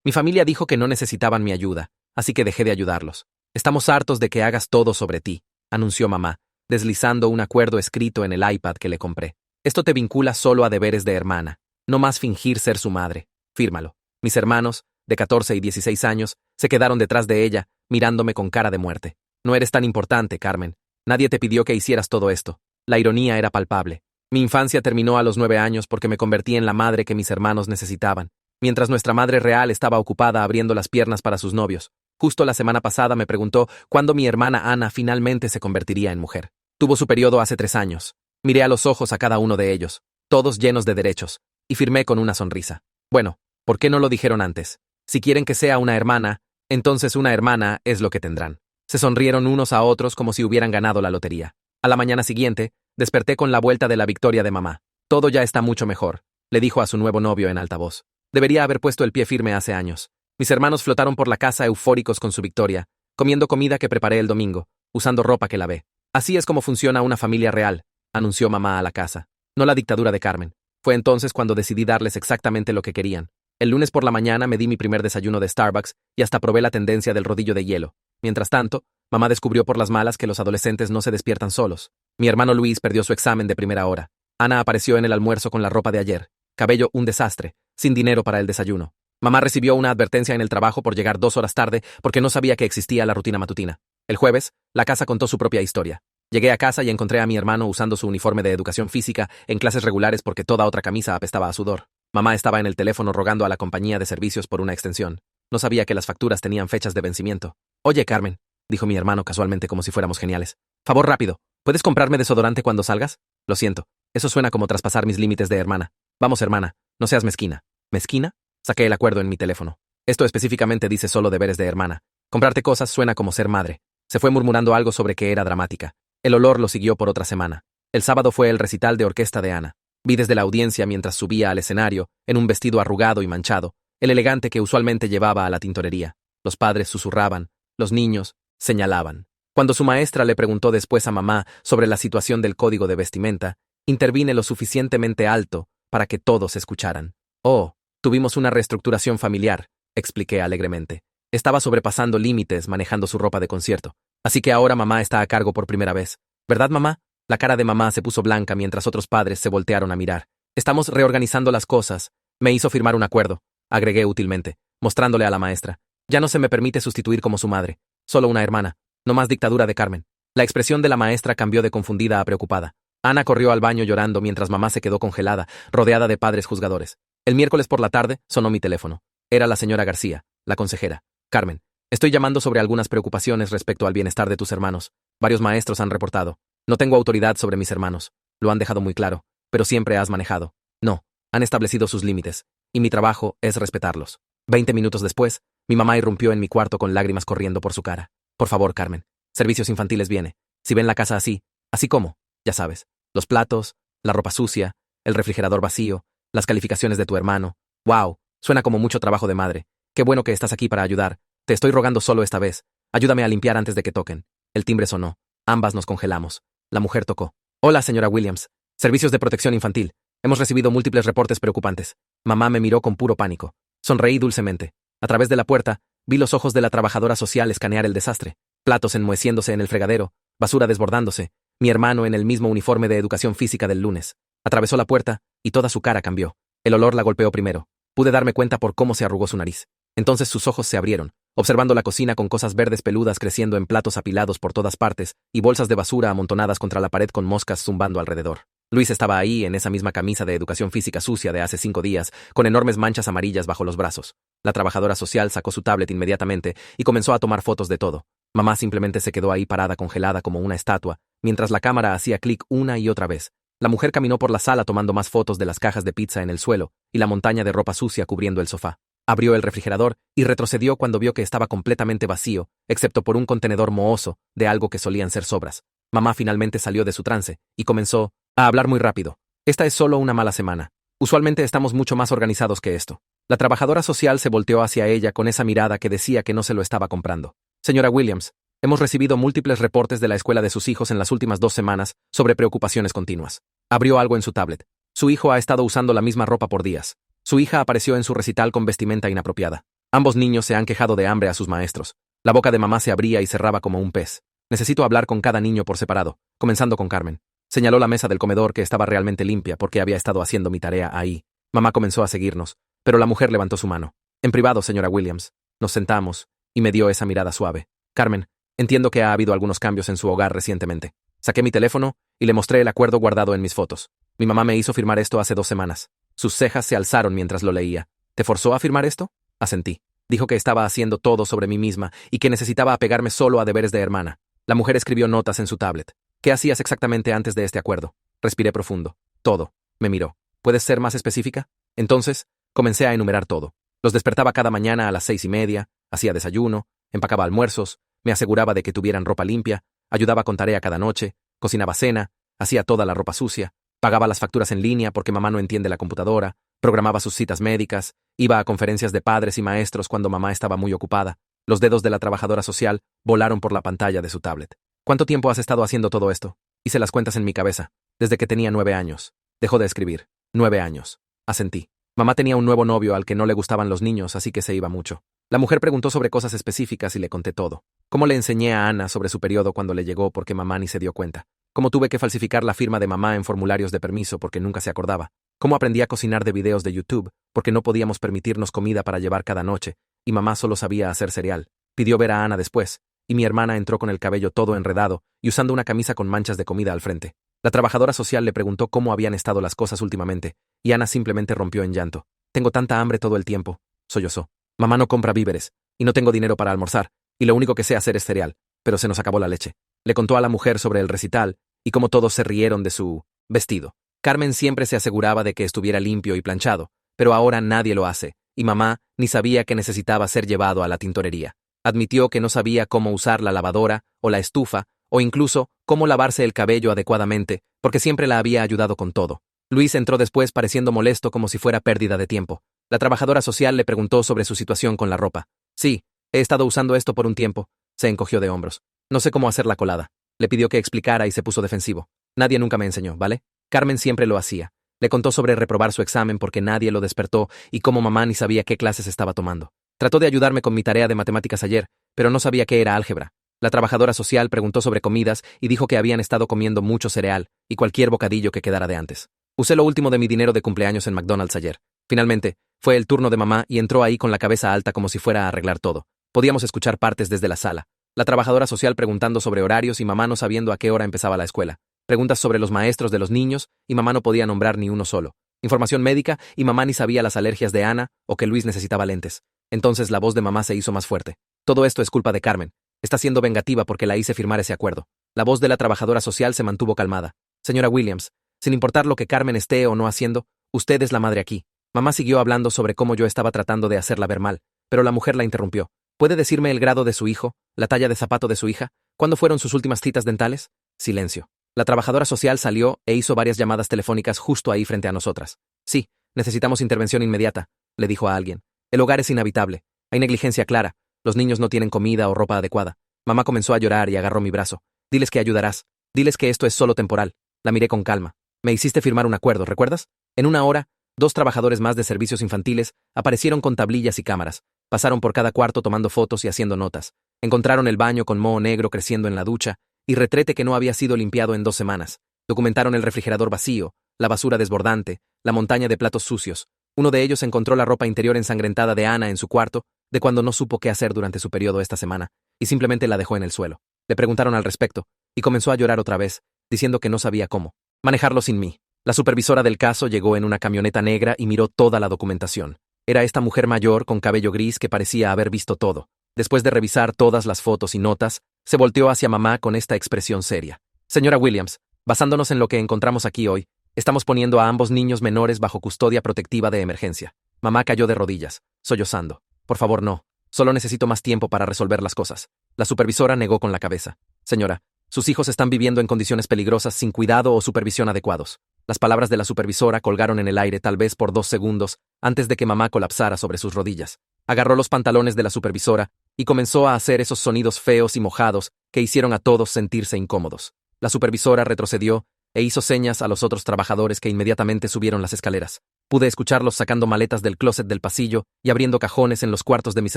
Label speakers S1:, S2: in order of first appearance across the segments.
S1: Mi familia dijo que no necesitaban mi ayuda, así que dejé de ayudarlos. Estamos hartos de que hagas todo sobre ti, anunció mamá, deslizando un acuerdo escrito en el iPad que le compré. Esto te vincula solo a deberes de hermana, no más fingir ser su madre. Fírmalo. Mis hermanos, de 14 y 16 años, se quedaron detrás de ella, mirándome con cara de muerte. No eres tan importante, Carmen. Nadie te pidió que hicieras todo esto. La ironía era palpable. Mi infancia terminó a los 9 años porque me convertí en la madre que mis hermanos necesitaban, mientras nuestra madre real estaba ocupada abriendo las piernas para sus novios. Justo la semana pasada me preguntó cuándo mi hermana Ana finalmente se convertiría en mujer. Tuvo su periodo hace 3 años. Miré a los ojos a cada uno de ellos, todos llenos de derechos, y firmé con una sonrisa. Bueno, ¿por qué no lo dijeron antes? Si quieren que sea una hermana, entonces una hermana es lo que tendrán. Se sonrieron unos a otros como si hubieran ganado la lotería. A la mañana siguiente, desperté con la vuelta de la victoria de mamá. Todo ya está mucho mejor, le dijo a su nuevo novio en alta voz. Debería haber puesto el pie firme hace años. Mis hermanos flotaron por la casa eufóricos con su victoria, comiendo comida que preparé el domingo, usando ropa que lavé. Así es como funciona una familia real, anunció mamá a la casa. No la dictadura de Carmen. Fue entonces cuando decidí darles exactamente lo que querían. El lunes por la mañana me di mi primer desayuno de Starbucks y hasta probé la tendencia del rodillo de hielo. Mientras tanto, mamá descubrió por las malas que los adolescentes no se despiertan solos. Mi hermano Luis perdió su examen de primera hora. Ana apareció en el almuerzo con la ropa de ayer. Cabello un desastre, sin dinero para el desayuno. Mamá recibió una advertencia en el trabajo por llegar 2 horas tarde porque no sabía que existía la rutina matutina. El jueves, la casa contó su propia historia. Llegué a casa y encontré a mi hermano usando su uniforme de educación física en clases regulares porque toda otra camisa apestaba a sudor. Mamá estaba en el teléfono rogando a la compañía de servicios por una extensión. No sabía que las facturas tenían fechas de vencimiento. Oye, Carmen, dijo mi hermano casualmente como si fuéramos geniales. Favor rápido, ¿puedes comprarme desodorante cuando salgas? Lo siento, eso suena como traspasar mis límites de hermana. Vamos, hermana, no seas mezquina. ¿Mezquina? Saqué el acuerdo en mi teléfono. Esto específicamente dice solo deberes de hermana. Comprarte cosas suena como ser madre. Se fue murmurando algo sobre que era dramática. El olor lo siguió por otra semana. El sábado fue el recital de orquesta de Ana. Vi desde la audiencia mientras subía al escenario, en un vestido arrugado y manchado, el elegante que usualmente llevaba a la tintorería. Los padres susurraban, los niños señalaban. Cuando su maestra le preguntó después a mamá sobre la situación del código de vestimenta, intervine lo suficientemente alto para que todos escucharan. Oh, tuvimos una reestructuración familiar, expliqué alegremente. Estaba sobrepasando límites manejando su ropa de concierto. Así que ahora mamá está a cargo por primera vez. ¿Verdad, mamá? La cara de mamá se puso blanca mientras otros padres se voltearon a mirar. Estamos reorganizando las cosas. Me hizo firmar un acuerdo, agregué útilmente, mostrándole a la maestra. Ya no se me permite sustituir como su madre. Solo una hermana. No más dictadura de Carmen. La expresión de la maestra cambió de confundida a preocupada. Ana corrió al baño llorando mientras mamá se quedó congelada, rodeada de padres juzgadores. El miércoles por la tarde sonó mi teléfono. Era la señora García, la consejera. Carmen, estoy llamando sobre algunas preocupaciones respecto al bienestar de tus hermanos. Varios maestros han reportado. No tengo autoridad sobre mis hermanos. Lo han dejado muy claro, pero siempre has manejado. No, han establecido sus límites, y mi trabajo es respetarlos. 20 minutos después, mi mamá irrumpió en mi cuarto con lágrimas corriendo por su cara. Por favor, Carmen, Servicios Infantiles viene. Si ven la casa así como, ya sabes, los platos, la ropa sucia, el refrigerador vacío, las calificaciones de tu hermano. ¡Wow! Suena como mucho trabajo de madre. Qué bueno que estás aquí para ayudar. Te estoy rogando solo esta vez. Ayúdame a limpiar antes de que toquen. El timbre sonó. Ambas nos congelamos. La mujer tocó. Hola, señora Williams. Servicios de Protección Infantil. Hemos recibido múltiples reportes preocupantes. Mamá me miró con puro pánico. Sonreí dulcemente. A través de la puerta, vi los ojos de la trabajadora social escanear el desastre. Platos enmoheciéndose en el fregadero, basura desbordándose, mi hermano en el mismo uniforme de educación física del lunes. Atravesó la puerta, y toda su cara cambió. El olor la golpeó primero. Pude darme cuenta por cómo se arrugó su nariz. Entonces sus ojos se abrieron, observando la cocina con cosas verdes peludas creciendo en platos apilados por todas partes y bolsas de basura amontonadas contra la pared con moscas zumbando alrededor. Luis estaba ahí en esa misma camisa de educación física sucia de hace 5 días, con enormes manchas amarillas bajo los brazos. La trabajadora social sacó su tablet inmediatamente y comenzó a tomar fotos de todo. Mamá simplemente se quedó ahí parada congelada como una estatua, mientras la cámara hacía clic una y otra vez. La mujer caminó por la sala tomando más fotos de las cajas de pizza en el suelo y la montaña de ropa sucia cubriendo el sofá. Abrió el refrigerador y retrocedió cuando vio que estaba completamente vacío, excepto por un contenedor mohoso de algo que solían ser sobras. Mamá finalmente salió de su trance y comenzó a hablar muy rápido. Esta es solo una mala semana. Usualmente estamos mucho más organizados que esto. La trabajadora social se volteó hacia ella con esa mirada que decía que no se lo estaba comprando. Señora Williams, hemos recibido múltiples reportes de la escuela de sus hijos en las últimas 2 semanas sobre preocupaciones continuas. Abrió algo en su tablet. Su hijo ha estado usando la misma ropa por días. Su hija apareció en su recital con vestimenta inapropiada. Ambos niños se han quejado de hambre a sus maestros. La boca de mamá se abría y cerraba como un pez. Necesito hablar con cada niño por separado, comenzando con Carmen. Señaló la mesa del comedor que estaba realmente limpia porque había estado haciendo mi tarea ahí. Mamá comenzó a seguirnos, pero la mujer levantó su mano. En privado, señora Williams. Nos sentamos, y me dio esa mirada suave. Carmen, entiendo que ha habido algunos cambios en su hogar recientemente. Saqué mi teléfono y le mostré el acuerdo guardado en mis fotos. Mi mamá me hizo firmar esto hace 2 semanas. Sus cejas se alzaron mientras lo leía. ¿Te forzó a firmar esto? Asentí. Dijo que estaba haciendo todo sobre mí misma y que necesitaba apegarme solo a deberes de hermana. La mujer escribió notas en su tablet. ¿Qué hacías exactamente antes de este acuerdo? Respiré profundo. Todo. Me miró. ¿Puedes ser más específica? Entonces, comencé a enumerar todo. Los despertaba cada mañana a las 6:30, hacía desayuno, empacaba almuerzos, me aseguraba de que tuvieran ropa limpia, ayudaba con tarea cada noche, cocinaba cena, hacía toda la ropa sucia, pagaba las facturas en línea porque mamá no entiende la computadora, programaba sus citas médicas, iba a conferencias de padres y maestros cuando mamá estaba muy ocupada. Los dedos de la trabajadora social volaron por la pantalla de su tablet. ¿Cuánto tiempo has estado haciendo todo esto? Hice las cuentas en mi cabeza. Desde que tenía 9 años. Dejó de escribir. 9 años. Asentí. Mamá tenía un nuevo novio al que no le gustaban los niños, así que se iba mucho. La mujer preguntó sobre cosas específicas y le conté todo. Cómo le enseñé a Ana sobre su periodo cuando le llegó porque mamá ni se dio cuenta. Cómo tuve que falsificar la firma de mamá en formularios de permiso porque nunca se acordaba. Cómo aprendí a cocinar de videos de YouTube porque no podíamos permitirnos comida para llevar cada noche, y mamá solo sabía hacer cereal. Pidió ver a Ana después, y mi hermana entró con el cabello todo enredado y usando una camisa con manchas de comida al frente. La trabajadora social le preguntó cómo habían estado las cosas últimamente, y Ana simplemente rompió en llanto. Tengo tanta hambre todo el tiempo, sollozó. Mamá no compra víveres, y no tengo dinero para almorzar, y lo único que sé hacer es cereal, pero se nos acabó la leche. Le contó a la mujer sobre el recital, y cómo todos se rieron de su vestido. Carmen siempre se aseguraba de que estuviera limpio y planchado, pero ahora nadie lo hace, y mamá ni sabía que necesitaba ser llevado a la tintorería. Admitió que no sabía cómo usar la lavadora o la estufa, o incluso cómo lavarse el cabello adecuadamente, porque siempre la había ayudado con todo. Luis entró después pareciendo molesto como si fuera pérdida de tiempo. La trabajadora social le preguntó sobre su situación con la ropa. Sí, he estado usando esto por un tiempo. Se encogió de hombros. No sé cómo hacer la colada. Le pidió que explicara y se puso defensivo. Nadie nunca me enseñó, ¿vale? Carmen siempre lo hacía. Le contó sobre reprobar su examen porque nadie lo despertó y cómo mamá ni sabía qué clases estaba tomando. Trató de ayudarme con mi tarea de matemáticas ayer, pero no sabía qué era álgebra. La trabajadora social preguntó sobre comidas y dijo que habían estado comiendo mucho cereal y cualquier bocadillo que quedara de antes. Usé lo último de mi dinero de cumpleaños en McDonald's ayer. Finalmente, fue el turno de mamá y entró ahí con la cabeza alta como si fuera a arreglar todo. Podíamos escuchar partes desde la sala. La trabajadora social preguntando sobre horarios y mamá no sabiendo a qué hora empezaba la escuela. Preguntas sobre los maestros de los niños y mamá no podía nombrar ni uno solo. Información médica y mamá ni sabía las alergias de Ana o que Luis necesitaba lentes. Entonces la voz de mamá se hizo más fuerte. Todo esto es culpa de Carmen. Está siendo vengativa porque la hice firmar ese acuerdo. La voz de la trabajadora social se mantuvo calmada. Señora Williams, sin importar lo que Carmen esté o no haciendo, usted es la madre aquí. Mamá siguió hablando sobre cómo yo estaba tratando de hacerla ver mal, pero la mujer la interrumpió. ¿Puede decirme el grado de su hijo, la talla de zapato de su hija? ¿Cuándo fueron sus últimas citas dentales? Silencio. La trabajadora social salió e hizo varias llamadas telefónicas justo ahí frente a nosotras. Sí, necesitamos intervención inmediata, le dijo a alguien. El hogar es inhabitable. Hay negligencia clara. Los niños no tienen comida o ropa adecuada. Mamá comenzó a llorar y agarró mi brazo. Diles que ayudarás. Diles que esto es solo temporal. La miré con calma. Me hiciste firmar un acuerdo, ¿recuerdas? En una hora, 2 trabajadores más de servicios infantiles aparecieron con tablillas y cámaras. Pasaron por cada cuarto tomando fotos y haciendo notas. Encontraron el baño con moho negro creciendo en la ducha y retrete que no había sido limpiado en 2 semanas. Documentaron el refrigerador vacío, la basura desbordante, la montaña de platos sucios. Uno de ellos encontró la ropa interior ensangrentada de Ana en su cuarto, de cuando no supo qué hacer durante su periodo esta semana, y simplemente la dejó en el suelo. Le preguntaron al respecto, y comenzó a llorar otra vez, diciendo que no sabía cómo manejarlo sin mí. La supervisora del caso llegó en una camioneta negra y miró toda la documentación. Era esta mujer mayor con cabello gris que parecía haber visto todo. Después de revisar todas las fotos y notas, se volteó hacia mamá con esta expresión seria. Señora Williams, basándonos en lo que encontramos aquí hoy, estamos poniendo a ambos niños menores bajo custodia protectiva de emergencia. Mamá cayó de rodillas, sollozando. Por favor, no. Solo necesito más tiempo para resolver las cosas. La supervisora negó con la cabeza. Señora, sus hijos están viviendo en condiciones peligrosas sin cuidado o supervisión adecuados. Las palabras de la supervisora colgaron en el aire tal vez por 2 segundos antes de que mamá colapsara sobre sus rodillas. Agarró los pantalones de la supervisora y comenzó a hacer esos sonidos feos y mojados que hicieron a todos sentirse incómodos. La supervisora retrocedió e hizo señas a los otros trabajadores que inmediatamente subieron las escaleras. Pude escucharlos sacando maletas del closet del pasillo y abriendo cajones en los cuartos de mis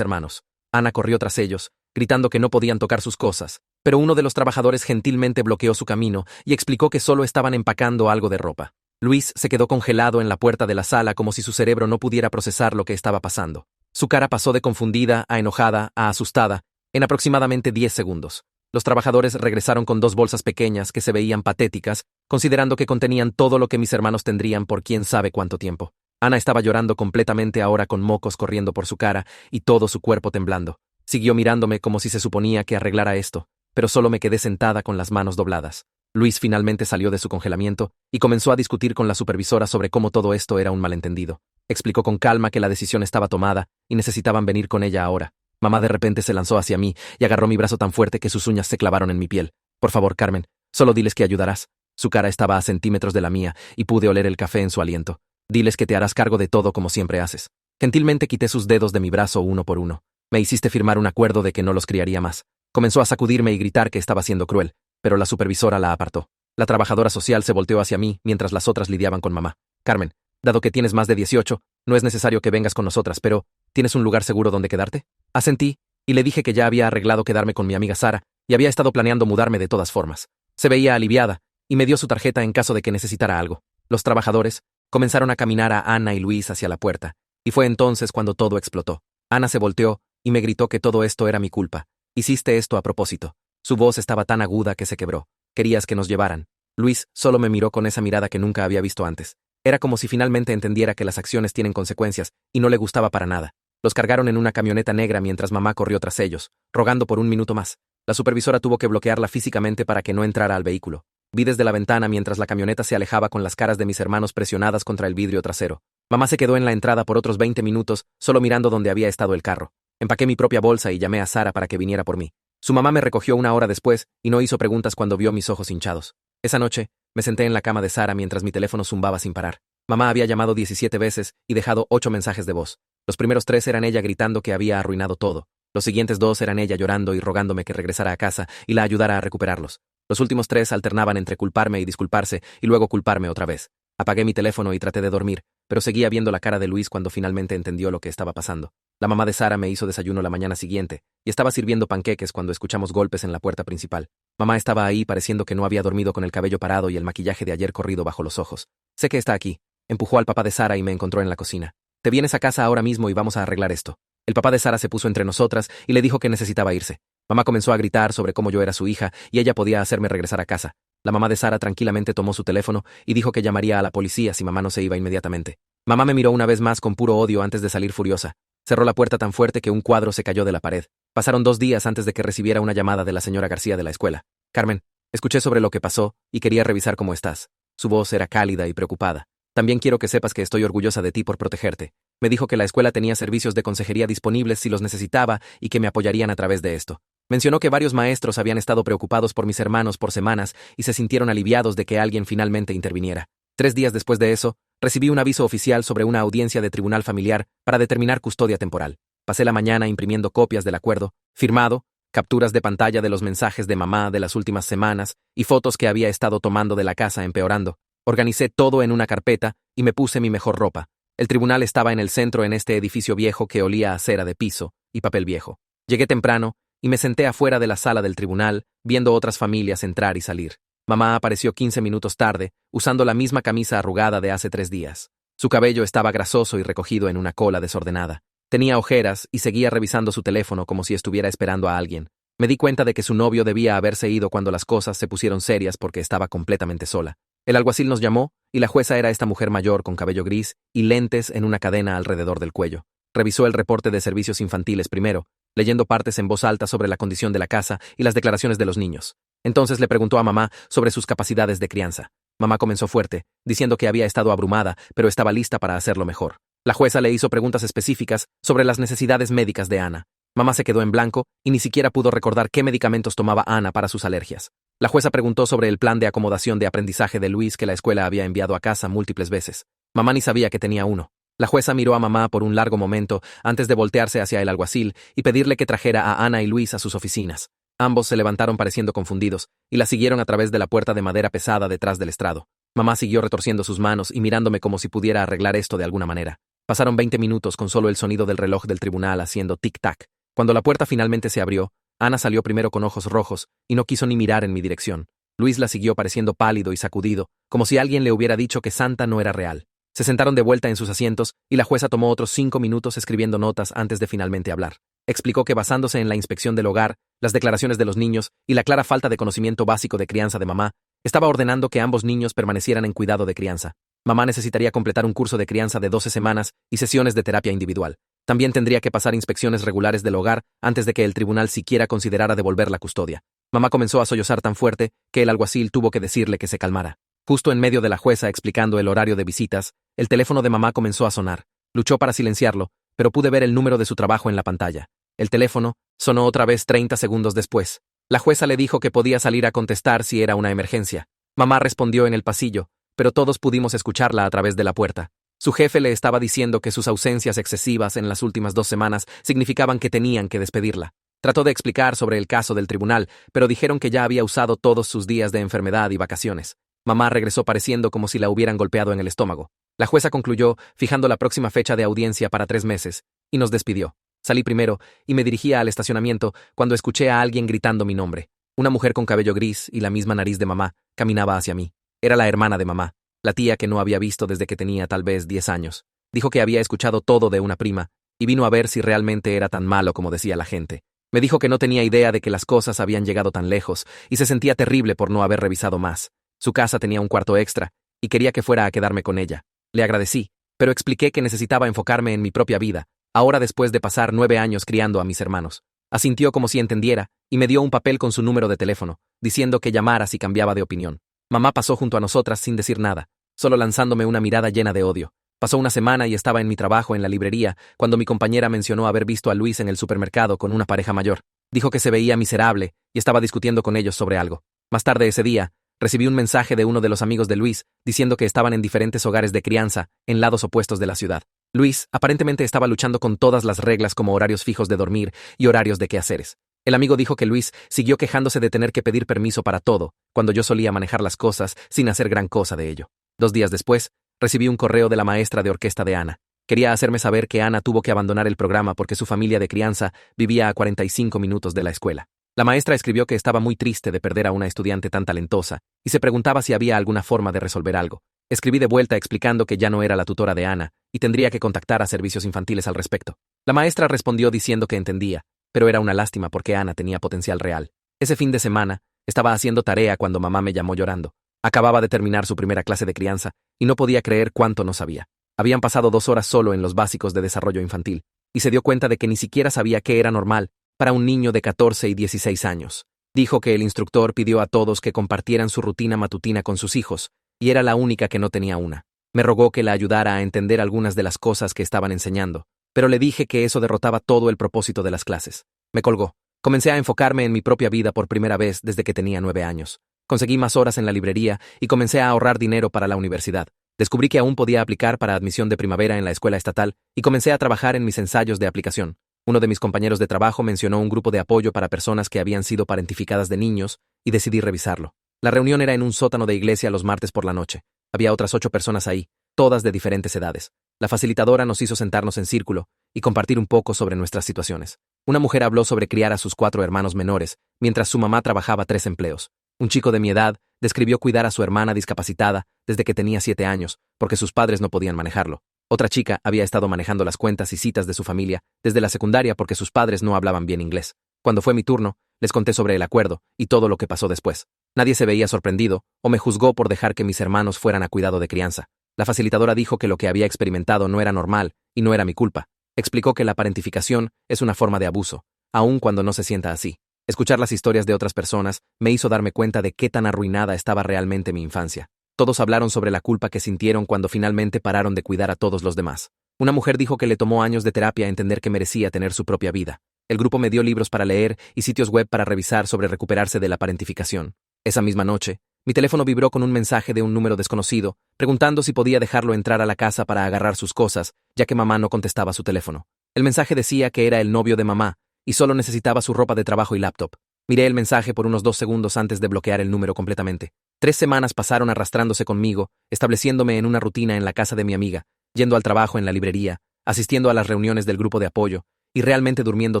S1: hermanos. Ana corrió tras ellos, gritando que no podían tocar sus cosas, pero uno de los trabajadores gentilmente bloqueó su camino y explicó que solo estaban empacando algo de ropa. Luis se quedó congelado en la puerta de la sala como si su cerebro no pudiera procesar lo que estaba pasando. Su cara pasó de confundida a enojada a asustada en aproximadamente 10 segundos. Los trabajadores regresaron con 2 bolsas pequeñas que se veían patéticas, considerando que contenían todo lo que mis hermanos tendrían por quién sabe cuánto tiempo. Ana estaba llorando completamente ahora con mocos corriendo por su cara y todo su cuerpo temblando. Siguió mirándome como si se suponía que arreglara esto, pero solo me quedé sentada con las manos dobladas. Luis finalmente salió de su congelamiento y comenzó a discutir con la supervisora sobre cómo todo esto era un malentendido. Explicó con calma que la decisión estaba tomada y necesitaban venir con ella ahora. Mamá de repente se lanzó hacia mí y agarró mi brazo tan fuerte que sus uñas se clavaron en mi piel. Por favor, Carmen, solo diles que ayudarás. Su cara estaba a centímetros de la mía y pude oler el café en su aliento. Diles que te harás cargo de todo como siempre haces. Gentilmente quité sus dedos de mi brazo uno por uno. Me hiciste firmar un acuerdo de que no los criaría más. Comenzó a sacudirme y gritar que estaba siendo cruel, pero la supervisora la apartó. La trabajadora social se volteó hacia mí mientras las otras lidiaban con mamá. Carmen, dado que tienes más de 18, no es necesario que vengas con nosotras, pero ¿tienes un lugar seguro donde quedarte? Asentí, y le dije que ya había arreglado quedarme con mi amiga Sara y había estado planeando mudarme de todas formas. Se veía aliviada, y me dio su tarjeta en caso de que necesitara algo. Los trabajadores comenzaron a caminar a Ana y Luis hacia la puerta, y fue entonces cuando todo explotó. Ana se volteó y me gritó que todo esto era mi culpa. Hiciste esto a propósito. Su voz estaba tan aguda que se quebró. Querías que nos llevaran. Luis solo me miró con esa mirada que nunca había visto antes. Era como si finalmente entendiera que las acciones tienen consecuencias, y no le gustaba para nada. Los cargaron en una camioneta negra mientras mamá corrió tras ellos, rogando por un minuto más. La supervisora tuvo que bloquearla físicamente para que no entrara al vehículo. Vi desde la ventana mientras la camioneta se alejaba con las caras de mis hermanos presionadas contra el vidrio trasero. Mamá se quedó en la entrada por otros 20 minutos, solo mirando donde había estado el carro. Empaqué mi propia bolsa y llamé a Sara para que viniera por mí. Su mamá me recogió una hora después y no hizo preguntas cuando vio mis ojos hinchados. Esa noche, me senté en la cama de Sara mientras mi teléfono zumbaba sin parar. Mamá había llamado 17 veces y dejado 8 mensajes de voz. Los primeros 3 eran ella gritando que había arruinado todo. Los siguientes 2 eran ella llorando y rogándome que regresara a casa y la ayudara a recuperarlos. Los últimos 3 alternaban entre culparme y disculparse y luego culparme otra vez. Apagué mi teléfono y traté de dormir, pero seguía viendo la cara de Luis cuando finalmente entendió lo que estaba pasando. La mamá de Sara me hizo desayuno la mañana siguiente y estaba sirviendo panqueques cuando escuchamos golpes en la puerta principal. Mamá estaba ahí pareciendo que no había dormido con el cabello parado y el maquillaje de ayer corrido bajo los ojos. Sé que está aquí. Empujó al papá de Sara y me encontró en la cocina. Te vienes a casa ahora mismo y vamos a arreglar esto. El papá de Sara se puso entre nosotras y le dijo que necesitaba irse. Mamá comenzó a gritar sobre cómo yo era su hija y ella podía hacerme regresar a casa. La mamá de Sara tranquilamente tomó su teléfono y dijo que llamaría a la policía si mamá no se iba inmediatamente. Mamá me miró una vez más con puro odio antes de salir furiosa. Cerró la puerta tan fuerte que un cuadro se cayó de la pared. Pasaron 2 días antes de que recibiera una llamada de la señora García de la escuela. Carmen, escuché sobre lo que pasó y quería revisar cómo estás. Su voz era cálida y preocupada. También quiero que sepas que estoy orgullosa de ti por protegerte. Me dijo que la escuela tenía servicios de consejería disponibles si los necesitaba y que me apoyarían a través de esto. Mencionó que varios maestros habían estado preocupados por mis hermanos por semanas y se sintieron aliviados de que alguien finalmente interviniera. 3 días después de eso, recibí un aviso oficial sobre una audiencia de tribunal familiar para determinar custodia temporal. Pasé la mañana imprimiendo copias del acuerdo, firmado, capturas de pantalla de los mensajes de mamá de las últimas semanas y fotos que había estado tomando de la casa empeorando. Organicé todo en una carpeta y me puse mi mejor ropa. El tribunal estaba en el centro en este edificio viejo que olía a cera de piso y papel viejo. Llegué temprano y me senté afuera de la sala del tribunal, viendo otras familias entrar y salir. Mamá apareció 15 minutos tarde, usando la misma camisa arrugada de hace 3 días. Su cabello estaba grasoso y recogido en una cola desordenada. Tenía ojeras y seguía revisando su teléfono como si estuviera esperando a alguien. Me di cuenta de que su novio debía haberse ido cuando las cosas se pusieron serias porque estaba completamente sola. El alguacil nos llamó y la jueza era esta mujer mayor con cabello gris y lentes en una cadena alrededor del cuello. Revisó el reporte de servicios infantiles primero, leyendo partes en voz alta sobre la condición de la casa y las declaraciones de los niños. Entonces le preguntó a mamá sobre sus capacidades de crianza. Mamá comenzó fuerte, diciendo que había estado abrumada, pero estaba lista para hacerlo mejor. La jueza le hizo preguntas específicas sobre las necesidades médicas de Ana. Mamá se quedó en blanco y ni siquiera pudo recordar qué medicamentos tomaba Ana para sus alergias. La jueza preguntó sobre el plan de acomodación de aprendizaje de Luis que la escuela había enviado a casa múltiples veces. Mamá ni sabía que tenía uno. La jueza miró a mamá por un largo momento antes de voltearse hacia el alguacil y pedirle que trajera a Ana y Luis a sus oficinas. Ambos se levantaron pareciendo confundidos y la siguieron a través de la puerta de madera pesada detrás del estrado. Mamá siguió retorciendo sus manos y mirándome como si pudiera arreglar esto de alguna manera. Pasaron 20 minutos con solo el sonido del reloj del tribunal haciendo tic-tac. Cuando la puerta finalmente se abrió, Ana salió primero con ojos rojos y no quiso ni mirar en mi dirección. Luis la siguió pareciendo pálido y sacudido, como si alguien le hubiera dicho que Santa no era real. Se sentaron de vuelta en sus asientos y la jueza tomó otros 5 minutos escribiendo notas antes de finalmente hablar. Explicó que basándose en la inspección del hogar, las declaraciones de los niños y la clara falta de conocimiento básico de crianza de mamá, estaba ordenando que ambos niños permanecieran en cuidado de crianza. Mamá necesitaría completar un curso de crianza de 12 semanas y sesiones de terapia individual. También tendría que pasar inspecciones regulares del hogar antes de que el tribunal siquiera considerara devolver la custodia. Mamá comenzó a sollozar tan fuerte que el alguacil tuvo que decirle que se calmara. Justo en medio de la jueza explicando el horario de visitas, el teléfono de mamá comenzó a sonar. Luchó para silenciarlo, pero pude ver el número de su trabajo en la pantalla. El teléfono sonó otra vez 30 segundos después. La jueza le dijo que podía salir a contestar si era una emergencia. Mamá respondió en el pasillo, pero todos pudimos escucharla a través de la puerta. Su jefe le estaba diciendo que sus ausencias excesivas en las últimas 2 semanas significaban que tenían que despedirla. Trató de explicar sobre el caso del tribunal, pero dijeron que ya había usado todos sus días de enfermedad y vacaciones. Mamá regresó pareciendo como si la hubieran golpeado en el estómago. La jueza concluyó, fijando la próxima fecha de audiencia para 3 meses, y nos despidió. Salí primero y me dirigía al estacionamiento cuando escuché a alguien gritando mi nombre. Una mujer con cabello gris y la misma nariz de mamá caminaba hacia mí. Era la hermana de mamá, la tía que no había visto desde que tenía tal vez 10 años. Dijo que había escuchado todo de una prima y vino a ver si realmente era tan malo como decía la gente. Me dijo que no tenía idea de que las cosas habían llegado tan lejos y se sentía terrible por no haber revisado más. Su casa tenía un cuarto extra y quería que fuera a quedarme con ella. Le agradecí, pero expliqué que necesitaba enfocarme en mi propia vida, ahora después de pasar 9 años criando a mis hermanos. Asintió como si entendiera y me dio un papel con su número de teléfono, diciendo que llamara si cambiaba de opinión. Mamá pasó junto a nosotras sin decir nada, solo lanzándome una mirada llena de odio. Pasó una semana y estaba en mi trabajo en la librería cuando mi compañera mencionó haber visto a Luis en el supermercado con una pareja mayor. Dijo que se veía miserable y estaba discutiendo con ellos sobre algo. Más tarde ese día, recibí un mensaje de uno de los amigos de Luis diciendo que estaban en diferentes hogares de crianza en lados opuestos de la ciudad. Luis aparentemente estaba luchando con todas las reglas como horarios fijos de dormir y horarios de quehaceres. El amigo dijo que Luis siguió quejándose de tener que pedir permiso para todo, cuando yo solía manejar las cosas sin hacer gran cosa de ello. 2 días después, recibí un correo de la maestra de orquesta de Ana. Quería hacerme saber que Ana tuvo que abandonar el programa porque su familia de crianza vivía a 45 minutos de la escuela. La maestra escribió que estaba muy triste de perder a una estudiante tan talentosa y se preguntaba si había alguna forma de resolver algo. Escribí de vuelta explicando que ya no era la tutora de Ana y tendría que contactar a servicios infantiles al respecto. La maestra respondió diciendo que entendía, pero era una lástima porque Ana tenía potencial real. Ese fin de semana, estaba haciendo tarea cuando mamá me llamó llorando. Acababa de terminar su primera clase de crianza y no podía creer cuánto no sabía. Habían pasado 2 horas solo en los básicos de desarrollo infantil y se dio cuenta de que ni siquiera sabía qué era normal para un niño de 14 y 16 años. Dijo que el instructor pidió a todos que compartieran su rutina matutina con sus hijos, y era la única que no tenía una. Me rogó que la ayudara a entender algunas de las cosas que estaban enseñando, pero le dije que eso derrotaba todo el propósito de las clases. Me colgó. Comencé a enfocarme en mi propia vida por primera vez desde que tenía 9 años. Conseguí más horas en la librería y comencé a ahorrar dinero para la universidad. Descubrí que aún podía aplicar para admisión de primavera en la escuela estatal y comencé a trabajar en mis ensayos de aplicación. Uno de mis compañeros de trabajo mencionó un grupo de apoyo para personas que habían sido parentificadas de niños y decidí revisarlo. La reunión era en un sótano de iglesia los martes por la noche. Había otras 8 personas ahí, todas de diferentes edades. La facilitadora nos hizo sentarnos en círculo y compartir un poco sobre nuestras situaciones. Una mujer habló sobre criar a sus 4 hermanos menores, mientras su mamá trabajaba 3 empleos. Un chico de mi edad describió cuidar a su hermana discapacitada desde que tenía 7 años, porque sus padres no podían manejarlo. Otra chica había estado manejando las cuentas y citas de su familia desde la secundaria porque sus padres no hablaban bien inglés. Cuando fue mi turno, les conté sobre el acuerdo y todo lo que pasó después. Nadie se veía sorprendido o me juzgó por dejar que mis hermanos fueran a cuidado de crianza. La facilitadora dijo que lo que había experimentado no era normal y no era mi culpa. Explicó que la parentificación es una forma de abuso, aun cuando no se sienta así. Escuchar las historias de otras personas me hizo darme cuenta de qué tan arruinada estaba realmente mi infancia. Todos hablaron sobre la culpa que sintieron cuando finalmente pararon de cuidar a todos los demás. Una mujer dijo que le tomó años de terapia entender que merecía tener su propia vida. El grupo me dio libros para leer y sitios web para revisar sobre recuperarse de la parentificación. Esa misma noche, mi teléfono vibró con un mensaje de un número desconocido, preguntando si podía dejarlo entrar a la casa para agarrar sus cosas, ya que mamá no contestaba su teléfono. El mensaje decía que era el novio de mamá, y solo necesitaba su ropa de trabajo y laptop. Miré el mensaje por unos 2 segundos antes de bloquear el número completamente. 3 semanas pasaron arrastrándose conmigo, estableciéndome en una rutina en la casa de mi amiga, yendo al trabajo en la librería, asistiendo a las reuniones del grupo de apoyo, y realmente durmiendo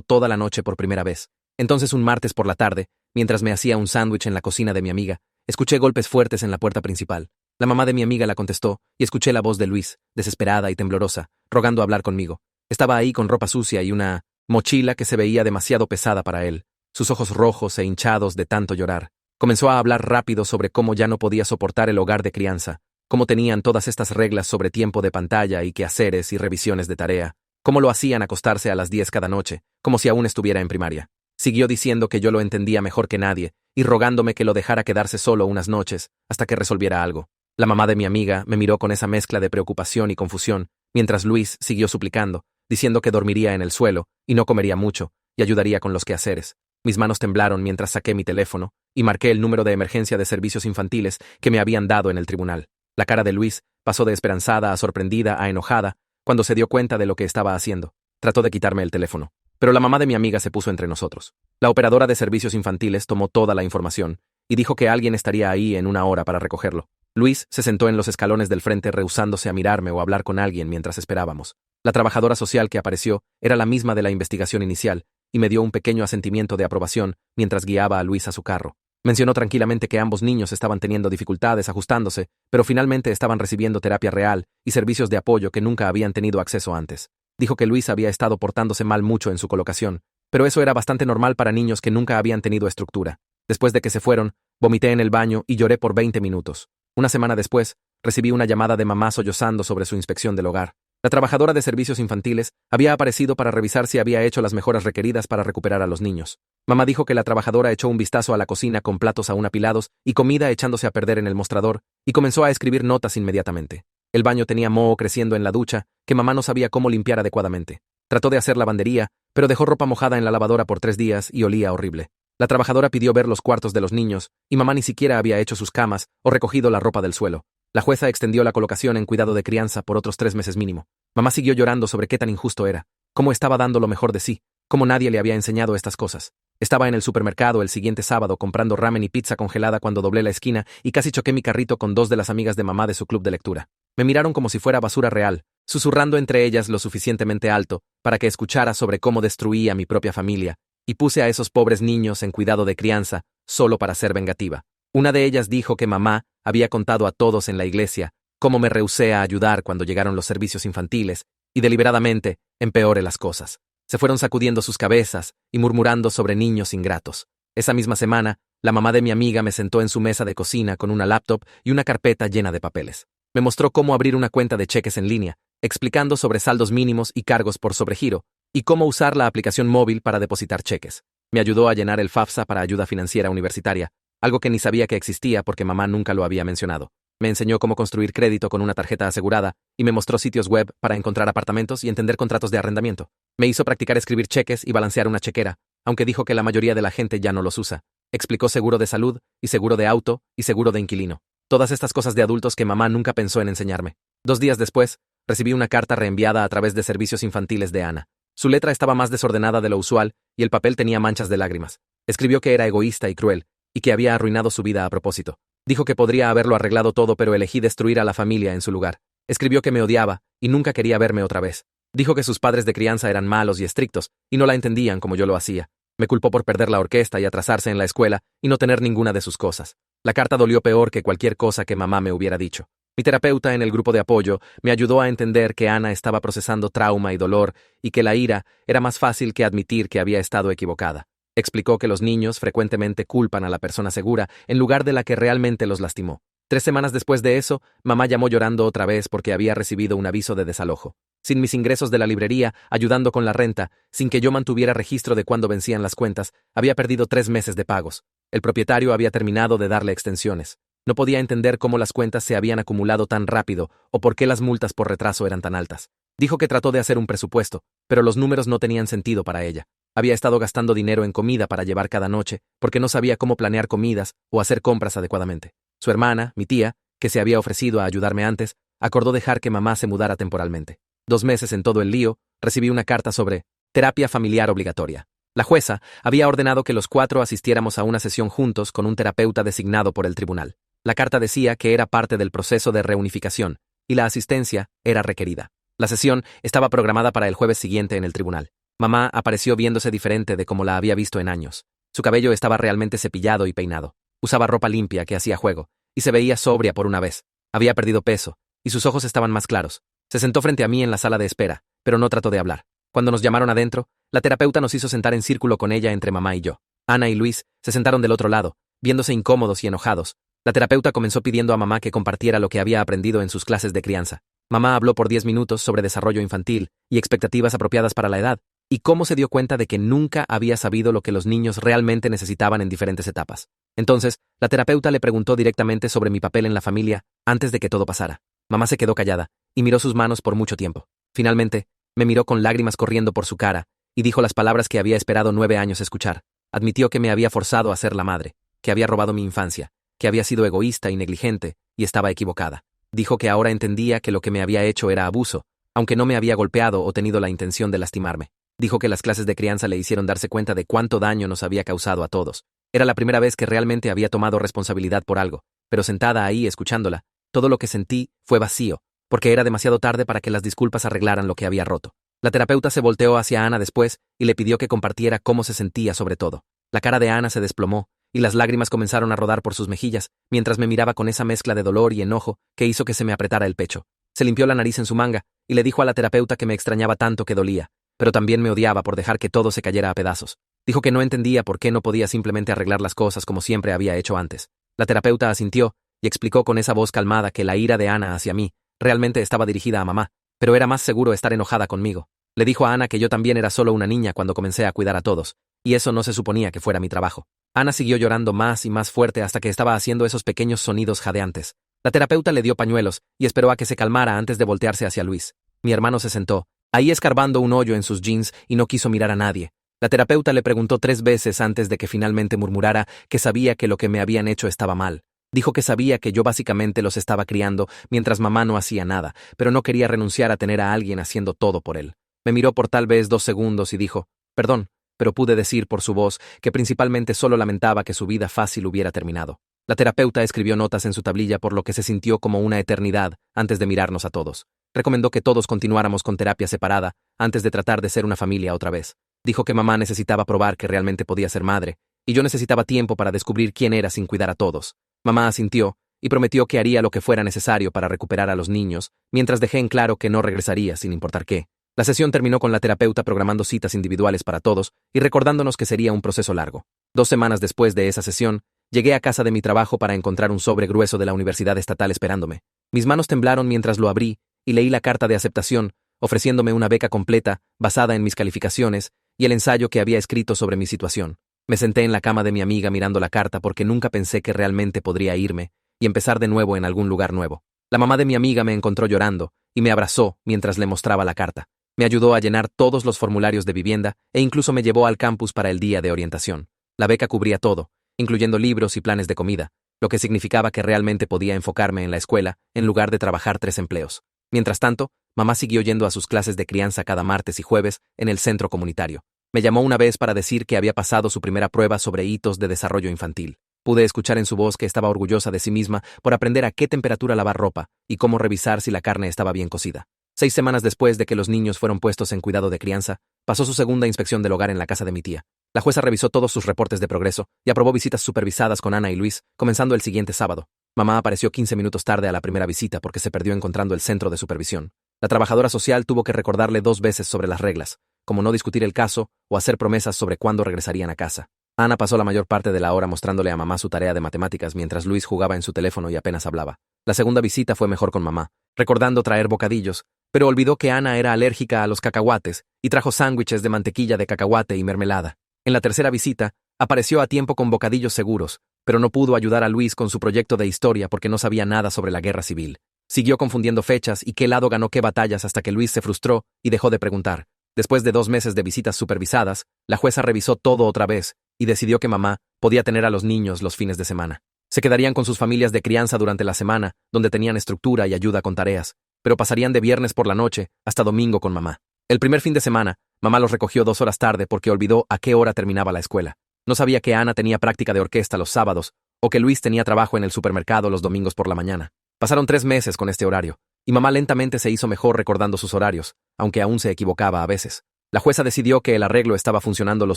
S1: toda la noche por primera vez. Entonces un martes por la tarde, mientras me hacía un sándwich en la cocina de mi amiga, escuché golpes fuertes en la puerta principal. La mamá de mi amiga la contestó, y escuché la voz de Luis, desesperada y temblorosa, rogando hablar conmigo. Estaba ahí con ropa sucia y una mochila que se veía demasiado pesada para él, sus ojos rojos e hinchados de tanto llorar. Comenzó a hablar rápido sobre cómo ya no podía soportar el hogar de crianza, cómo tenían todas estas reglas sobre tiempo de pantalla y quehaceres y revisiones de tarea, cómo lo hacían acostarse a las 10 cada noche, como si aún estuviera en primaria. Siguió diciendo que yo lo entendía mejor que nadie, y rogándome que lo dejara quedarse solo unas noches, hasta que resolviera algo. La mamá de mi amiga me miró con esa mezcla de preocupación y confusión, mientras Luis siguió suplicando, diciendo que dormiría en el suelo, y no comería mucho, y ayudaría con los quehaceres. Mis manos temblaron mientras saqué mi teléfono, y marqué el número de emergencia de servicios infantiles que me habían dado en el tribunal. La cara de Luis pasó de esperanzada a sorprendida a enojada cuando se dio cuenta de lo que estaba haciendo. Trató de quitarme el teléfono, pero la mamá de mi amiga se puso entre nosotros. La operadora de servicios infantiles tomó toda la información y dijo que alguien estaría ahí en una hora para recogerlo. Luis se sentó en los escalones del frente rehusándose a mirarme o hablar con alguien mientras esperábamos. La trabajadora social que apareció era la misma de la investigación inicial y me dio un pequeño asentimiento de aprobación mientras guiaba a Luis a su carro. Mencionó tranquilamente que ambos niños estaban teniendo dificultades ajustándose, pero finalmente estaban recibiendo terapia real y servicios de apoyo que nunca habían tenido acceso antes. Dijo que Luis había estado portándose mal mucho en su colocación, pero eso era bastante normal para niños que nunca habían tenido estructura. Después de que se fueron, vomité en el baño y lloré por 20 minutos. Una semana después, recibí una llamada de mamá sollozando sobre su inspección del hogar. La trabajadora de servicios infantiles había aparecido para revisar si había hecho las mejoras requeridas para recuperar a los niños. Mamá dijo que la trabajadora echó un vistazo a la cocina con platos aún apilados y comida echándose a perder en el mostrador, y comenzó a escribir notas inmediatamente. El baño tenía moho creciendo en la ducha, que mamá no sabía cómo limpiar adecuadamente. Trató de hacer lavandería, pero dejó ropa mojada en la lavadora por 3 días y olía horrible. La trabajadora pidió ver los cuartos de los niños, y mamá ni siquiera había hecho sus camas o recogido la ropa del suelo. La jueza extendió la colocación en cuidado de crianza por otros 3 meses mínimo. Mamá siguió llorando sobre qué tan injusto era, cómo estaba dando lo mejor de sí, cómo nadie le había enseñado estas cosas. Estaba en el supermercado el siguiente sábado comprando ramen y pizza congelada cuando doblé la esquina y casi choqué mi carrito con 2 de las amigas de mamá de su club de lectura. Me miraron como si fuera basura real, susurrando entre ellas lo suficientemente alto para que escuchara sobre cómo destruía mi propia familia, y puse a esos pobres niños en cuidado de crianza, solo para ser vengativa. Una de ellas dijo que mamá había contado a todos en la iglesia cómo me rehusé a ayudar cuando llegaron los servicios infantiles, y deliberadamente empeoré las cosas. Se fueron sacudiendo sus cabezas y murmurando sobre niños ingratos. Esa misma semana, la mamá de mi amiga me sentó en su mesa de cocina con una laptop y una carpeta llena de papeles. Me mostró cómo abrir una cuenta de cheques en línea, explicando sobre saldos mínimos y cargos por sobregiro, y cómo usar la aplicación móvil para depositar cheques. Me ayudó a llenar el FAFSA para ayuda financiera universitaria, algo que ni sabía que existía porque mamá nunca lo había mencionado. Me enseñó cómo construir crédito con una tarjeta asegurada y me mostró sitios web para encontrar apartamentos y entender contratos de arrendamiento. Me hizo practicar escribir cheques y balancear una chequera, aunque dijo que la mayoría de la gente ya no los usa. Explicó seguro de salud y seguro de auto y seguro de inquilino. Todas estas cosas de adultos que mamá nunca pensó en enseñarme. 2 días después, recibí una carta reenviada a través de servicios infantiles de Ana. Su letra estaba más desordenada de lo usual y el papel tenía manchas de lágrimas. Escribió que era egoísta y cruel, y que había arruinado su vida a propósito. Dijo que podría haberlo arreglado todo, pero elegí destruir a la familia en su lugar. Escribió que me odiaba y nunca quería verme otra vez. Dijo que sus padres de crianza eran malos y estrictos y no la entendían como yo lo hacía. Me culpó por perder la orquesta y atrasarse en la escuela y no tener ninguna de sus cosas. La carta dolió peor que cualquier cosa que mamá me hubiera dicho. Mi terapeuta en el grupo de apoyo me ayudó a entender que Ana estaba procesando trauma y dolor y que la ira era más fácil que admitir que había estado equivocada. Explicó que los niños frecuentemente culpan a la persona segura en lugar de la que realmente los lastimó. 3 semanas después de eso, mamá llamó llorando otra vez porque había recibido un aviso de desalojo. Sin mis ingresos de la librería, ayudando con la renta, sin que yo mantuviera registro de cuándo vencían las cuentas, había perdido 3 meses de pagos. El propietario había terminado de darle extensiones. No podía entender cómo las cuentas se habían acumulado tan rápido o por qué las multas por retraso eran tan altas. Dijo que trató de hacer un presupuesto, pero los números no tenían sentido para ella. Había estado gastando dinero en comida para llevar cada noche, porque no sabía cómo planear comidas o hacer compras adecuadamente. Su hermana, mi tía, que se había ofrecido a ayudarme antes, acordó dejar que mamá se mudara temporalmente. 2 meses en todo el lío, recibí una carta sobre terapia familiar obligatoria. La jueza había ordenado que los 4 asistiéramos a una sesión juntos con un terapeuta designado por el tribunal. La carta decía que era parte del proceso de reunificación, y la asistencia era requerida. La sesión estaba programada para el jueves siguiente en el tribunal. Mamá apareció viéndose diferente de como la había visto en años. Su cabello estaba realmente cepillado y peinado. Usaba ropa limpia que hacía juego, y se veía sobria por una vez. Había perdido peso, y sus ojos estaban más claros. Se sentó frente a mí en la sala de espera, pero no trató de hablar. Cuando nos llamaron adentro, la terapeuta nos hizo sentar en círculo con ella entre mamá y yo. Ana y Luis se sentaron del otro lado, viéndose incómodos y enojados. La terapeuta comenzó pidiendo a mamá que compartiera lo que había aprendido en sus clases de crianza. Mamá habló por 10 minutos sobre desarrollo infantil y expectativas apropiadas para la edad, y cómo se dio cuenta de que nunca había sabido lo que los niños realmente necesitaban en diferentes etapas. Entonces, la terapeuta le preguntó directamente sobre mi papel en la familia antes de que todo pasara. Mamá se quedó callada y miró sus manos por mucho tiempo. Finalmente, me miró con lágrimas corriendo por su cara y dijo las palabras que había esperado 9 años escuchar. Admitió que me había forzado a ser la madre, que había robado mi infancia, que había sido egoísta y negligente, y estaba equivocada. Dijo que ahora entendía que lo que me había hecho era abuso, aunque no me había golpeado o tenido la intención de lastimarme. Dijo que las clases de crianza le hicieron darse cuenta de cuánto daño nos había causado a todos. Era la primera vez que realmente había tomado responsabilidad por algo, pero sentada ahí escuchándola, todo lo que sentí fue vacío, porque era demasiado tarde para que las disculpas arreglaran lo que había roto. La terapeuta se volteó hacia Ana después y le pidió que compartiera cómo se sentía sobre todo. La cara de Ana se desplomó, y las lágrimas comenzaron a rodar por sus mejillas, mientras me miraba con esa mezcla de dolor y enojo que hizo que se me apretara el pecho. Se limpió la nariz en su manga y le dijo a la terapeuta que me extrañaba tanto que dolía, pero también me odiaba por dejar que todo se cayera a pedazos. Dijo que no entendía por qué no podía simplemente arreglar las cosas como siempre había hecho antes. La terapeuta asintió y explicó con esa voz calmada que la ira de Ana hacia mí realmente estaba dirigida a mamá, pero era más seguro estar enojada conmigo. Le dijo a Ana que yo también era solo una niña cuando comencé a cuidar a todos, y eso no se suponía que fuera mi trabajo. Ana siguió llorando más y más fuerte hasta que estaba haciendo esos pequeños sonidos jadeantes. La terapeuta le dio pañuelos y esperó a que se calmara antes de voltearse hacia Luis. Mi hermano se sentó, ahí escarbando un hoyo en sus jeans, y no quiso mirar a nadie. La terapeuta le preguntó 3 veces antes de que finalmente murmurara que sabía que lo que me habían hecho estaba mal. Dijo que sabía que yo básicamente los estaba criando mientras mamá no hacía nada, pero no quería renunciar a tener a alguien haciendo todo por él. Me miró por tal vez 2 segundos y dijo, perdón, pero pude decir por su voz que principalmente solo lamentaba que su vida fácil hubiera terminado. La terapeuta escribió notas en su tablilla por lo que se sintió como una eternidad antes de mirarnos a todos. Recomendó que todos continuáramos con terapia separada antes de tratar de ser una familia otra vez. Dijo que mamá necesitaba probar que realmente podía ser madre, y yo necesitaba tiempo para descubrir quién era sin cuidar a todos. Mamá asintió y prometió que haría lo que fuera necesario para recuperar a los niños, mientras dejé en claro que no regresaría sin importar qué. La sesión terminó con la terapeuta programando citas individuales para todos y recordándonos que sería un proceso largo. 2 semanas después de esa sesión, llegué a casa de mi trabajo para encontrar un sobre grueso de la Universidad Estatal esperándome. Mis manos temblaron mientras lo abrí y leí la carta de aceptación, ofreciéndome una beca completa, basada en mis calificaciones, y el ensayo que había escrito sobre mi situación. Me senté en la cama de mi amiga mirando la carta porque nunca pensé que realmente podría irme y empezar de nuevo en algún lugar nuevo. La mamá de mi amiga me encontró llorando y me abrazó mientras le mostraba la carta. Me ayudó a llenar todos los formularios de vivienda e incluso me llevó al campus para el día de orientación. La beca cubría todo, incluyendo libros y planes de comida, lo que significaba que realmente podía enfocarme en la escuela en lugar de trabajar 3 empleos. Mientras tanto, mamá siguió yendo a sus clases de crianza cada martes y jueves en el centro comunitario. Me llamó una vez para decir que había pasado su primera prueba sobre hitos de desarrollo infantil. Pude escuchar en su voz que estaba orgullosa de sí misma por aprender a qué temperatura lavar ropa y cómo revisar si la carne estaba bien cocida. 6 semanas después de que los niños fueron puestos en cuidado de crianza, pasó su segunda inspección del hogar en la casa de mi tía. La jueza revisó todos sus reportes de progreso y aprobó visitas supervisadas con Ana y Luis, comenzando el siguiente sábado. Mamá apareció 15 minutos tarde a la primera visita porque se perdió encontrando el centro de supervisión. La trabajadora social tuvo que recordarle 2 veces sobre las reglas, como no discutir el caso o hacer promesas sobre cuándo regresarían a casa. Ana pasó la mayor parte de la hora mostrándole a mamá su tarea de matemáticas mientras Luis jugaba en su teléfono y apenas hablaba. La segunda visita fue mejor con mamá, recordando traer bocadillos, pero olvidó que Ana era alérgica a los cacahuates y trajo sándwiches de mantequilla de cacahuate y mermelada. En la tercera visita, apareció a tiempo con bocadillos seguros, pero no pudo ayudar a Luis con su proyecto de historia porque no sabía nada sobre la guerra civil. Siguió confundiendo fechas y qué lado ganó qué batallas hasta que Luis se frustró y dejó de preguntar. Después de 2 meses de visitas supervisadas, la jueza revisó todo otra vez y decidió que mamá podía tener a los niños los fines de semana. Se quedarían con sus familias de crianza durante la semana, donde tenían estructura y ayuda con tareas, pero pasarían de viernes por la noche hasta domingo con mamá. El primer fin de semana, Mamá los recogió 2 horas tarde porque olvidó a qué hora terminaba la escuela. No sabía que Ana tenía práctica de orquesta los sábados o que Luis tenía trabajo en el supermercado los domingos por la mañana. Pasaron 3 meses con este horario, y mamá lentamente se hizo mejor recordando sus horarios, aunque aún se equivocaba a veces. La jueza decidió que el arreglo estaba funcionando lo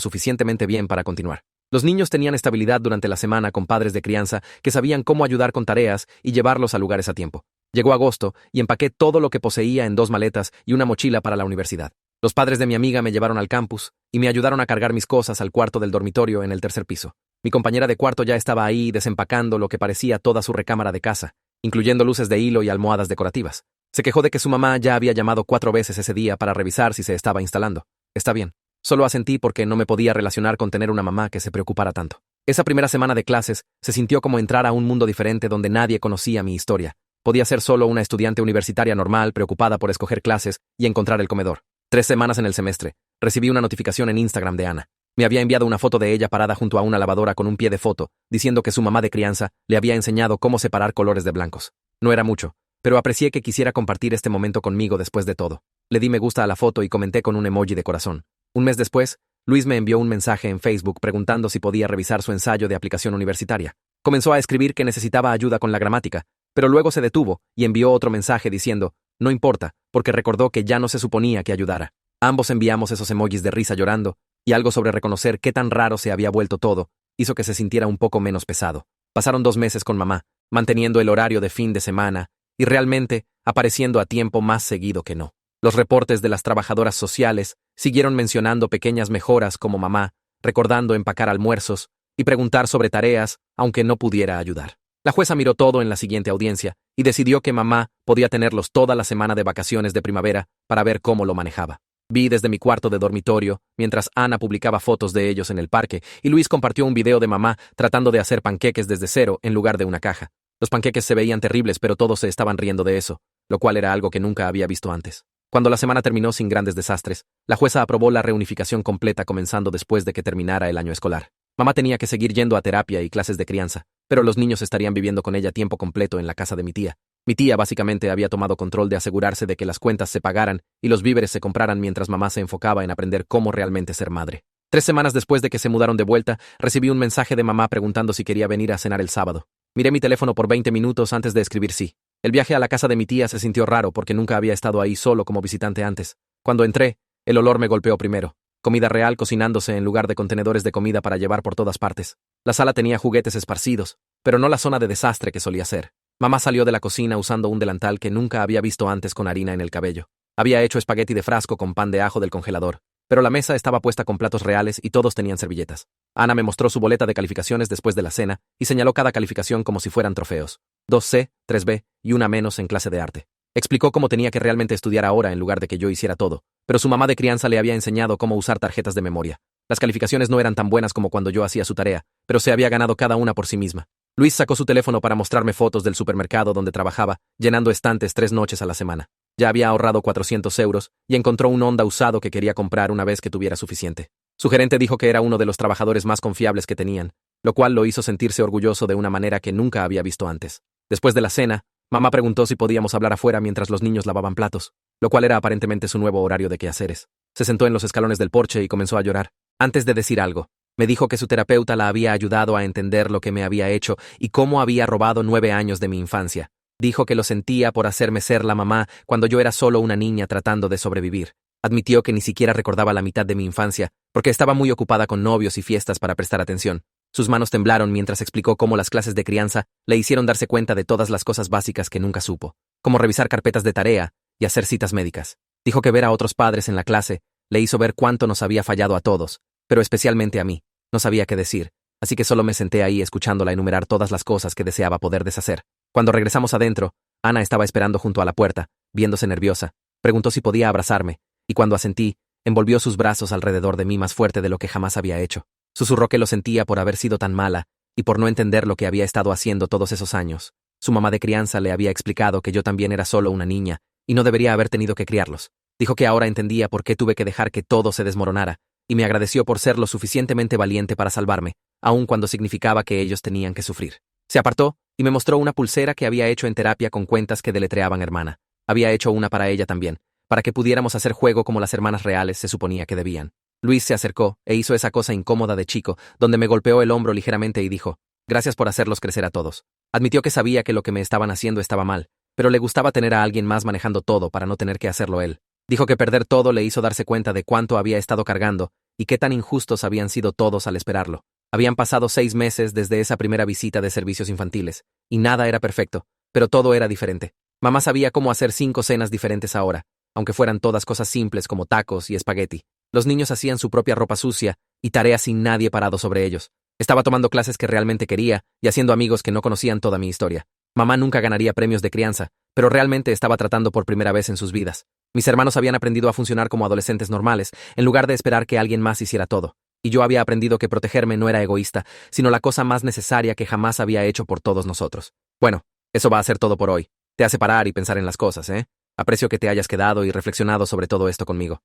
S1: suficientemente bien para continuar. Los niños tenían estabilidad durante la semana con padres de crianza que sabían cómo ayudar con tareas y llevarlos a lugares a tiempo. Llegó agosto y empaqué todo lo que poseía en 2 maletas y una mochila para la universidad. Los padres de mi amiga me llevaron al campus y me ayudaron a cargar mis cosas al cuarto del dormitorio en el 3er piso. Mi compañera de cuarto ya estaba ahí desempacando lo que parecía toda su recámara de casa, incluyendo luces de hilo y almohadas decorativas. Se quejó de que su mamá ya había llamado 4 veces ese día para revisar si se estaba instalando. Está bien. Solo asentí porque no me podía relacionar con tener una mamá que se preocupara tanto. Esa primera semana de clases se sintió como entrar a un mundo diferente donde nadie conocía mi historia. Podía ser solo una estudiante universitaria normal preocupada por escoger clases y encontrar el comedor. 3 semanas en el semestre, recibí una notificación en Instagram de Ana. Me había enviado una foto de ella parada junto a una lavadora con un pie de foto, diciendo que su mamá de crianza le había enseñado cómo separar colores de blancos. No era mucho, pero aprecié que quisiera compartir este momento conmigo después de todo. Le di me gusta a la foto y comenté con un emoji de corazón. Un mes después, Luis me envió un mensaje en Facebook preguntando si podía revisar su ensayo de aplicación universitaria. Comenzó a escribir que necesitaba ayuda con la gramática, pero luego se detuvo y envió otro mensaje diciendo, no importa, porque recordó que ya no se suponía que ayudara. Ambos enviamos esos emojis de risa llorando, y algo sobre reconocer qué tan raro se había vuelto todo, hizo que se sintiera un poco menos pesado. Pasaron 2 meses con mamá, manteniendo el horario de fin de semana, y realmente apareciendo a tiempo más seguido que no. Los reportes de las trabajadoras sociales siguieron mencionando pequeñas mejoras como mamá, recordando empacar almuerzos y preguntar sobre tareas, aunque no pudiera ayudar. La jueza miró todo en la siguiente audiencia y decidió que mamá podía tenerlos toda la semana de vacaciones de primavera para ver cómo lo manejaba. Vi desde mi cuarto de dormitorio, mientras Ana publicaba fotos de ellos en el parque, y Luis compartió un video de mamá tratando de hacer panqueques desde cero en lugar de una caja. Los panqueques se veían terribles, pero todos se estaban riendo de eso, lo cual era algo que nunca había visto antes. Cuando la semana terminó sin grandes desastres, la jueza aprobó la reunificación completa comenzando después de que terminara el año escolar. Mamá tenía que seguir yendo a terapia y clases de crianza, pero los niños estarían viviendo con ella tiempo completo en la casa de mi tía. Mi tía básicamente había tomado control de asegurarse de que las cuentas se pagaran y los víveres se compraran mientras mamá se enfocaba en aprender cómo realmente ser madre. 3 semanas después de que se mudaron de vuelta, recibí un mensaje de mamá preguntando si quería venir a cenar el sábado. Miré mi teléfono por 20 minutos antes de escribir sí. El viaje a la casa de mi tía se sintió raro porque nunca había estado ahí solo como visitante antes. Cuando entré, el olor me golpeó primero. Comida real cocinándose en lugar de contenedores de comida para llevar por todas partes. La sala tenía juguetes esparcidos, pero no la zona de desastre que solía ser. Mamá salió de la cocina usando un delantal que nunca había visto antes con harina en el cabello. Había hecho espagueti de frasco con pan de ajo del congelador, pero la mesa estaba puesta con platos reales y todos tenían servilletas. Ana me mostró su boleta de calificaciones después de la cena y señaló cada calificación como si fueran trofeos. 2C, 3B y una menos en clase de arte. Explicó cómo tenía que realmente estudiar ahora en lugar de que yo hiciera todo, pero su mamá de crianza le había enseñado cómo usar tarjetas de memoria. Las calificaciones no eran tan buenas como cuando yo hacía su tarea, pero se había ganado cada una por sí misma. Luis sacó su teléfono para mostrarme fotos del supermercado donde trabajaba, llenando estantes 3 noches a la semana. Ya había ahorrado 400 euros y encontró un Honda usado que quería comprar una vez que tuviera suficiente. Su gerente dijo que era uno de los trabajadores más confiables que tenían, lo cual lo hizo sentirse orgulloso de una manera que nunca había visto antes. Después de la cena, mamá preguntó si podíamos hablar afuera mientras los niños lavaban platos, lo cual era aparentemente su nuevo horario de quehaceres. Se sentó en los escalones del porche y comenzó a llorar. Antes de decir algo, me dijo que su terapeuta la había ayudado a entender lo que me había hecho y cómo había robado 9 años de mi infancia. Dijo que lo sentía por hacerme ser la mamá cuando yo era solo una niña tratando de sobrevivir. Admitió que ni siquiera recordaba la mitad de mi infancia, porque estaba muy ocupada con novios y fiestas para prestar atención. Sus manos temblaron mientras explicó cómo las clases de crianza le hicieron darse cuenta de todas las cosas básicas que nunca supo, como revisar carpetas de tarea y hacer citas médicas. Dijo que ver a otros padres en la clase le hizo ver cuánto nos había fallado a todos, pero especialmente a mí. No sabía qué decir, así que solo me senté ahí escuchándola enumerar todas las cosas que deseaba poder deshacer. Cuando regresamos adentro, Ana estaba esperando junto a la puerta, viéndose nerviosa. Preguntó si podía abrazarme, y cuando asentí, envolvió sus brazos alrededor de mí más fuerte de lo que jamás había hecho. Susurró que lo sentía por haber sido tan mala y por no entender lo que había estado haciendo todos esos años. Su mamá de crianza le había explicado que yo también era solo una niña y no debería haber tenido que criarlos. Dijo que ahora entendía por qué tuve que dejar que todo se desmoronara, y me agradeció por ser lo suficientemente valiente para salvarme, aun cuando significaba que ellos tenían que sufrir. Se apartó y me mostró una pulsera que había hecho en terapia con cuentas que deletreaban hermana. Había hecho una para ella también, para que pudiéramos hacer juego como las hermanas reales se suponía que debían. Luis se acercó e hizo esa cosa incómoda de chico, donde me golpeó el hombro ligeramente y dijo, «Gracias por hacerlos crecer a todos». Admitió que sabía que lo que me estaban haciendo estaba mal, pero le gustaba tener a alguien más manejando todo para no tener que hacerlo él. Dijo que perder todo le hizo darse cuenta de cuánto había estado cargando y qué tan injustos habían sido todos al esperarlo. Habían pasado 6 meses desde esa primera visita de servicios infantiles, y nada era perfecto, pero todo era diferente. Mamá sabía cómo hacer 5 cenas diferentes ahora, aunque fueran todas cosas simples como tacos y espagueti. Los niños hacían su propia ropa sucia y tareas sin nadie parado sobre ellos. Estaba tomando clases que realmente quería y haciendo amigos que no conocían toda mi historia. Mamá nunca ganaría premios de crianza, pero realmente estaba tratando por primera vez en sus vidas. Mis hermanos habían aprendido a funcionar como adolescentes normales, en lugar de esperar que alguien más hiciera todo. Y yo había aprendido que protegerme no era egoísta, sino la cosa más necesaria que jamás había hecho por todos nosotros. Bueno, eso va a ser todo por hoy. Te hace parar y pensar en las cosas, ¿eh? Aprecio que te hayas quedado y reflexionado sobre todo esto conmigo.